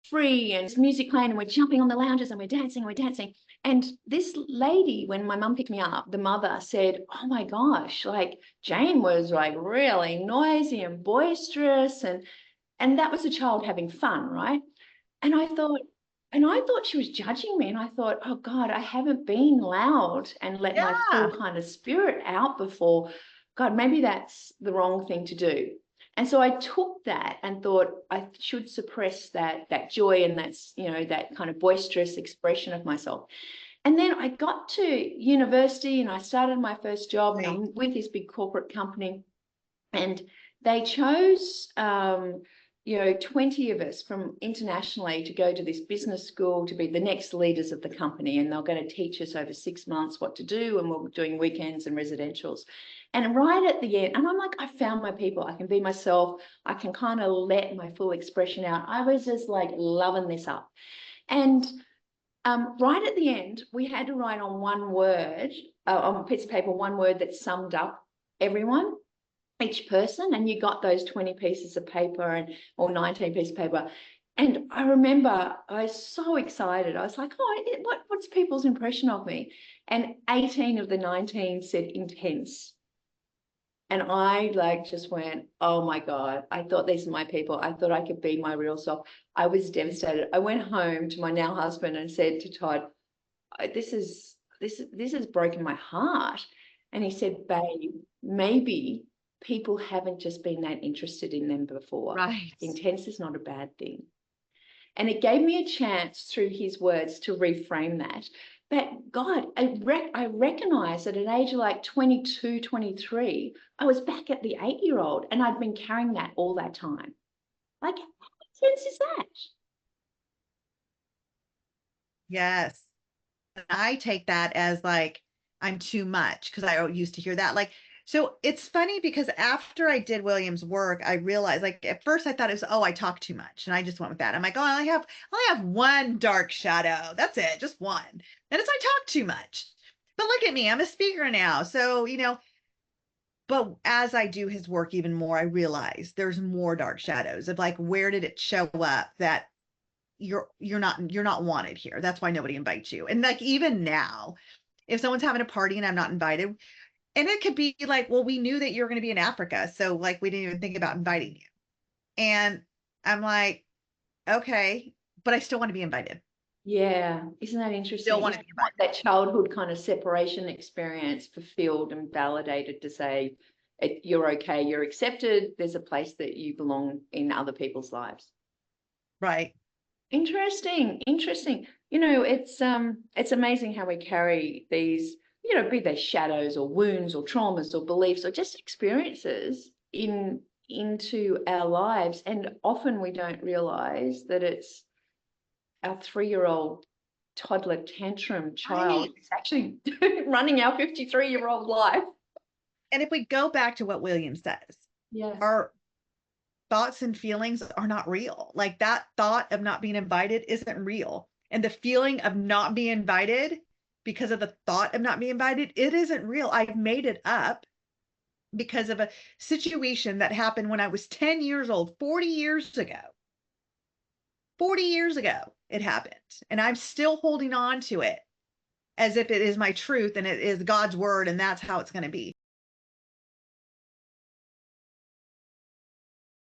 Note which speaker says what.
Speaker 1: free and there's music playing and we're jumping on the lounges and we're dancing. And this lady, when my mum picked me up, the mother said, oh my gosh, like Jane was like really noisy and boisterous. And that was a child having fun, right? And I thought she was judging me. And I thought, oh God, I haven't been loud and let my full
Speaker 2: Yeah.
Speaker 1: kind of spirit out before. God, maybe that's the wrong thing to do. And so I took that and thought I should suppress that joy and that's, that kind of boisterous expression of myself. And then I got to university and I started my first job and
Speaker 2: Right.
Speaker 1: I'm with this big corporate company and they chose 20 of us from internationally to go to this business school to be the next leaders of the company, and they're going to teach us over 6 months what to do, and we're doing weekends and residentials. And right at the end, and I'm like, I found my people. I can be myself. I can kind of let my full expression out. I was just like loving this up. And right at the end, we had to write on one word, on a piece of paper, one word that summed up everyone, each person, and you got those 20 pieces of paper or 19 pieces of paper. And I remember I was so excited. I was like, oh, what's people's impression of me? And 18 of the 19 said intense. And I like just went, oh my God, I thought these are my people. I thought I could be my real self. I was devastated. I went home to my now husband and said to Todd, this has broken my heart. And he said, babe, maybe people haven't just been that interested in them before.
Speaker 2: Right.
Speaker 1: Intense is not a bad thing. And it gave me a chance through his words to reframe that. But God, I recognize at an age of like 22, 23, I was back at the 8-year-old and I'd been carrying that all that time. Like, how intense is that?
Speaker 2: Yes. And I take that as like I'm too much because I used to hear that. Like, so it's funny because after I did William's work, I realized like at first I thought it was, oh, I talk too much. And I just went with that. I'm like, oh, I only have one dark shadow. That's it, just one. And it's I talk too much. But look at me, I'm a speaker now. So, but as I do his work even more, I realize there's more dark shadows of like where did it show up that you're not wanted here. That's why nobody invites you. And like even now, if someone's having a party and I'm not invited, and it could be like, well, we knew that you're going to be in Africa, so like we didn't even think about inviting you. And I'm like, okay, but I still want to be invited.
Speaker 1: Yeah, isn't that
Speaker 2: Still
Speaker 1: interesting?
Speaker 2: want to be
Speaker 1: Want
Speaker 2: invited.
Speaker 1: that childhood kind of separation experience fulfilled and validated to say you're okay, you're accepted, there's a place that you belong in other people's lives.
Speaker 2: Right.
Speaker 1: Interesting. It's amazing how we carry these, be they shadows or wounds or traumas or beliefs or just experiences into our lives. And often we don't realize that it's our 3-year-old toddler tantrum child
Speaker 2: Right.
Speaker 1: is actually running our 53-year-old life.
Speaker 2: And if we go back to what William says,
Speaker 1: Yeah.
Speaker 2: our thoughts and feelings are not real. Like that thought of not being invited isn't real. And the feeling of not being invited because of the thought of not being invited, it isn't real. I've made it up because of a situation that happened when I was 10 years old, 40 years ago. 40 years ago, it happened. And I'm still holding on to it as if it is my truth and it is God's word and that's how it's going to be.